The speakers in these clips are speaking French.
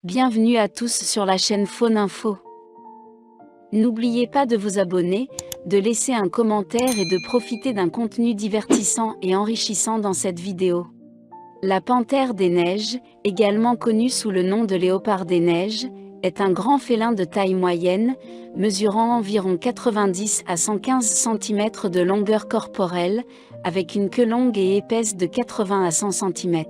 Bienvenue à tous sur la chaîne Faune Info. N'oubliez pas de vous abonner, de laisser un commentaire et de profiter d'un contenu divertissant et enrichissant dans cette vidéo. La panthère des neiges, également connue sous le nom de léopard des neiges, est un grand félin de taille moyenne, mesurant environ 90 à 115 cm de longueur corporelle, avec une queue longue et épaisse de 80 à 100 cm.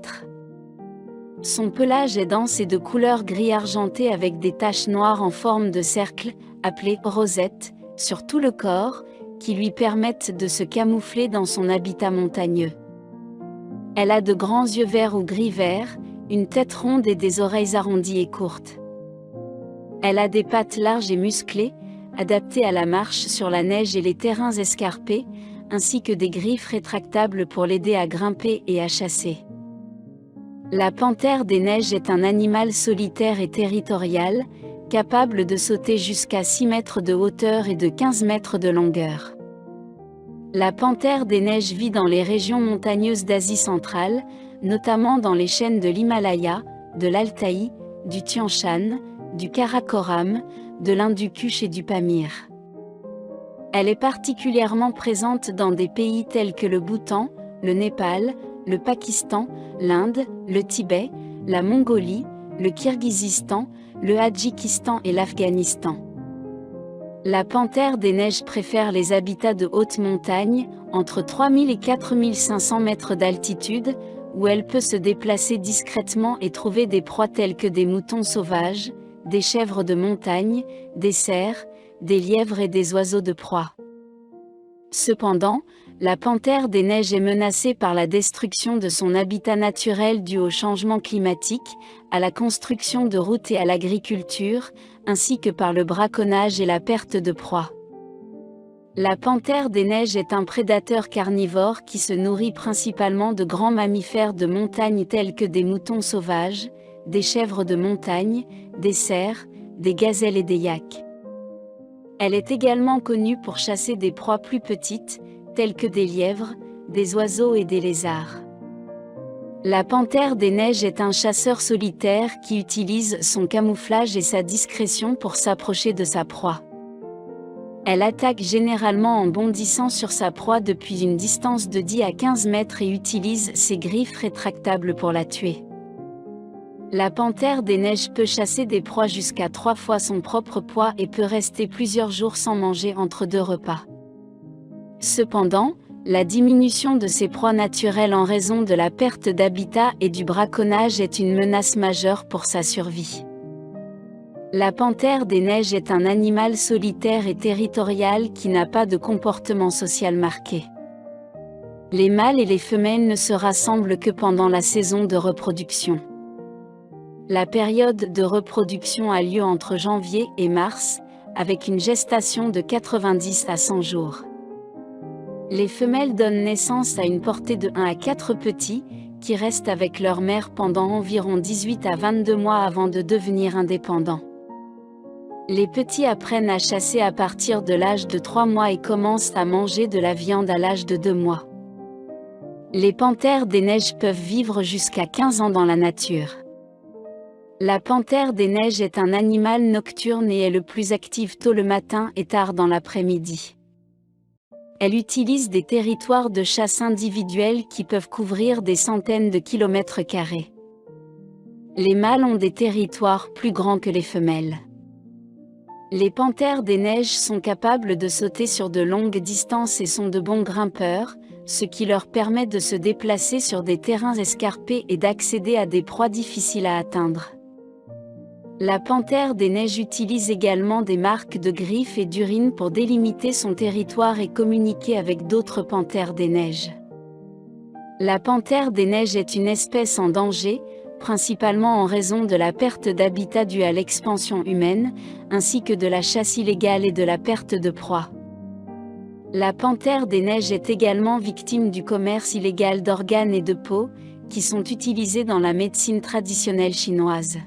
Son pelage est dense et de couleur gris argenté avec des taches noires en forme de cercle, appelées rosettes, sur tout le corps, qui lui permettent de se camoufler dans son habitat montagneux. Elle a de grands yeux verts ou gris-vert, une tête ronde et des oreilles arrondies et courtes. Elle a des pattes larges et musclées, adaptées à la marche sur la neige et les terrains escarpés, ainsi que des griffes rétractables pour l'aider à grimper et à chasser. La panthère des neiges est un animal solitaire et territorial, capable de sauter jusqu'à 6 mètres de hauteur et de 15 mètres de longueur. La panthère des neiges vit dans les régions montagneuses d'Asie centrale, notamment dans les chaînes de l'Himalaya, de l'Altaï, du Tian Shan, du Karakoram, de l'Hindu Kush et du Pamir. Elle est particulièrement présente dans des pays tels que le Bhoutan, le Népal, le Pakistan, l'Inde, le Tibet, la Mongolie, le Kirghizistan, le Tadjikistan et l'Afghanistan. La panthère des neiges préfère les habitats de haute montagne, entre 3000 et 4500 mètres d'altitude, où elle peut se déplacer discrètement et trouver des proies telles que des moutons sauvages, des chèvres de montagne, des cerfs, des lièvres et des oiseaux de proie. Cependant, la panthère des neiges est menacée par la destruction de son habitat naturel dû au changement climatique, à la construction de routes et à l'agriculture, ainsi que par le braconnage et la perte de proies. La panthère des neiges est un prédateur carnivore qui se nourrit principalement de grands mammifères de montagne tels que des moutons sauvages, des chèvres de montagne, des cerfs, des gazelles et des yaks. Elle est également connue pour chasser des proies plus petites, telles que des lièvres, des oiseaux et des lézards. La panthère des neiges est un chasseur solitaire qui utilise son camouflage et sa discrétion pour s'approcher de sa proie. Elle attaque généralement en bondissant sur sa proie depuis une distance de 10 à 15 mètres et utilise ses griffes rétractables pour la tuer. La panthère des neiges peut chasser des proies jusqu'à 3 fois son propre poids et peut rester plusieurs jours sans manger entre 2 repas. Cependant, la diminution de ses proies naturelles en raison de la perte d'habitat et du braconnage est une menace majeure pour sa survie. La panthère des neiges est un animal solitaire et territorial qui n'a pas de comportement social marqué. Les mâles et les femelles ne se rassemblent que pendant la saison de reproduction. La période de reproduction a lieu entre janvier et mars, avec une gestation de 90 à 100 jours. Les femelles donnent naissance à une portée de 1 à 4 petits, qui restent avec leur mère pendant environ 18 à 22 mois avant de devenir indépendants. Les petits apprennent à chasser à partir de l'âge de 3 mois et commencent à manger de la viande à l'âge de 2 mois. Les panthères des neiges peuvent vivre jusqu'à 15 ans dans la nature. La panthère des neiges est un animal nocturne et est le plus active tôt le matin et tard dans l'après-midi. Elle utilise des territoires de chasse individuels qui peuvent couvrir des centaines de kilomètres carrés. Les mâles ont des territoires plus grands que les femelles. Les panthères des neiges sont capables de sauter sur de longues distances et sont de bons grimpeurs, ce qui leur permet de se déplacer sur des terrains escarpés et d'accéder à des proies difficiles à atteindre. La panthère des neiges utilise également des marques de griffes et d'urine pour délimiter son territoire et communiquer avec d'autres panthères des neiges. La panthère des neiges est une espèce en danger, principalement en raison de la perte d'habitat due à l'expansion humaine, ainsi que de la chasse illégale et de la perte de proies. La panthère des neiges est également victime du commerce illégal d'organes et de peau, qui sont utilisés dans la médecine traditionnelle chinoise.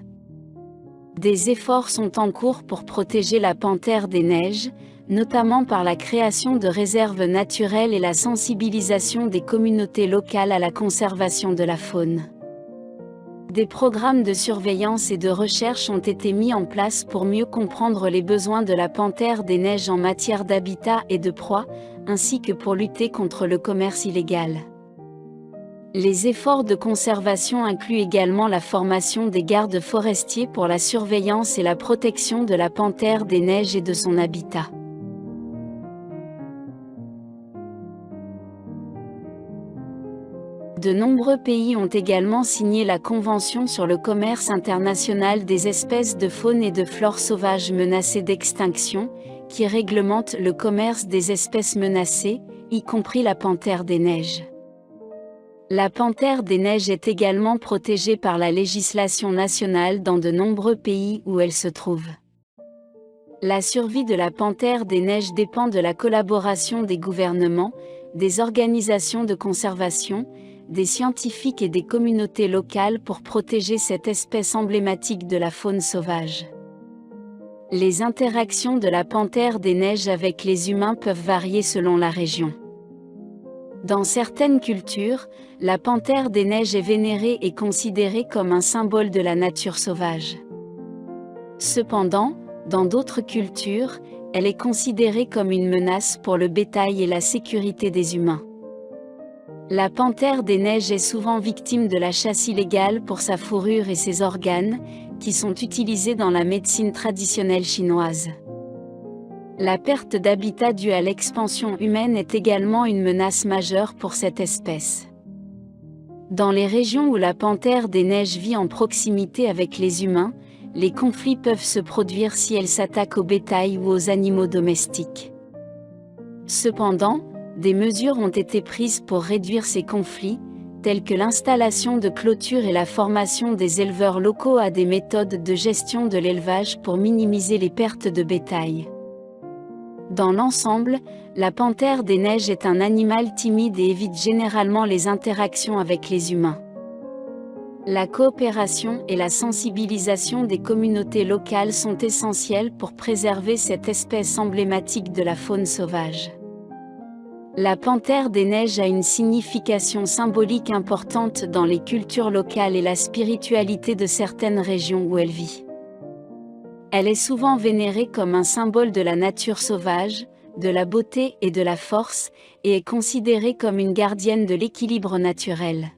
Des efforts sont en cours pour protéger la panthère des neiges, notamment par la création de réserves naturelles et la sensibilisation des communautés locales à la conservation de la faune. Des programmes de surveillance et de recherche ont été mis en place pour mieux comprendre les besoins de la panthère des neiges en matière d'habitat et de proie, ainsi que pour lutter contre le commerce illégal. Les efforts de conservation incluent également la formation des gardes forestiers pour la surveillance et la protection de la panthère des neiges et de son habitat. De nombreux pays ont également signé la Convention sur le commerce international des espèces de faune et de flore sauvages menacées d'extinction, qui réglemente le commerce des espèces menacées, y compris la panthère des neiges. La panthère des neiges est également protégée par la législation nationale dans de nombreux pays où elle se trouve. La survie de la panthère des neiges dépend de la collaboration des gouvernements, des organisations de conservation, des scientifiques et des communautés locales pour protéger cette espèce emblématique de la faune sauvage. Les interactions de la panthère des neiges avec les humains peuvent varier selon la région. Dans certaines cultures, la panthère des neiges est vénérée et considérée comme un symbole de la nature sauvage. Cependant, dans d'autres cultures, elle est considérée comme une menace pour le bétail et la sécurité des humains. La panthère des neiges est souvent victime de la chasse illégale pour sa fourrure et ses organes, qui sont utilisés dans la médecine traditionnelle chinoise. La perte d'habitat due à l'expansion humaine est également une menace majeure pour cette espèce. Dans les régions où la panthère des neiges vit en proximité avec les humains, les conflits peuvent se produire si elle s'attaque au bétail ou aux animaux domestiques. Cependant, des mesures ont été prises pour réduire ces conflits, telles que l'installation de clôtures et la formation des éleveurs locaux à des méthodes de gestion de l'élevage pour minimiser les pertes de bétail. Dans l'ensemble, la panthère des neiges est un animal timide et évite généralement les interactions avec les humains. La coopération et la sensibilisation des communautés locales sont essentielles pour préserver cette espèce emblématique de la faune sauvage. La panthère des neiges a une signification symbolique importante dans les cultures locales et la spiritualité de certaines régions où elle vit. Elle est souvent vénérée comme un symbole de la nature sauvage, de la beauté et de la force, et est considérée comme une gardienne de l'équilibre naturel.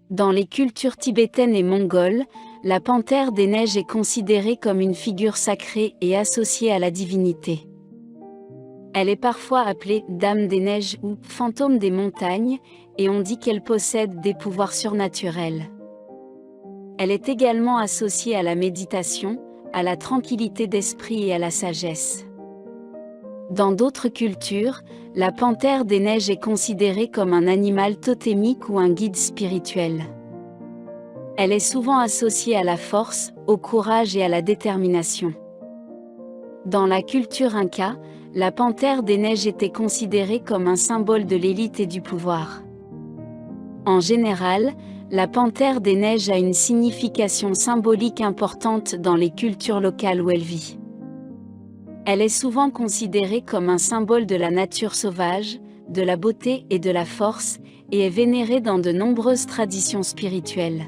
Dans les cultures tibétaines et mongoles, la panthère des neiges est considérée comme une figure sacrée et associée à la divinité. Elle est parfois appelée Dame des neiges ou Fantôme des montagnes, et on dit qu'elle possède des pouvoirs surnaturels. Elle est également associée à la méditation, à la tranquillité d'esprit et à la sagesse. Dans d'autres cultures, la panthère des neiges est considérée comme un animal totémique ou un guide spirituel. Elle est souvent associée à la force, au courage et à la détermination. Dans la culture inca, la panthère des neiges était considérée comme un symbole de l'élite et du pouvoir. En général, la panthère des neiges a une signification symbolique importante dans les cultures locales où elle vit. Elle est souvent considérée comme un symbole de la nature sauvage, de la beauté et de la force, et est vénérée dans de nombreuses traditions spirituelles.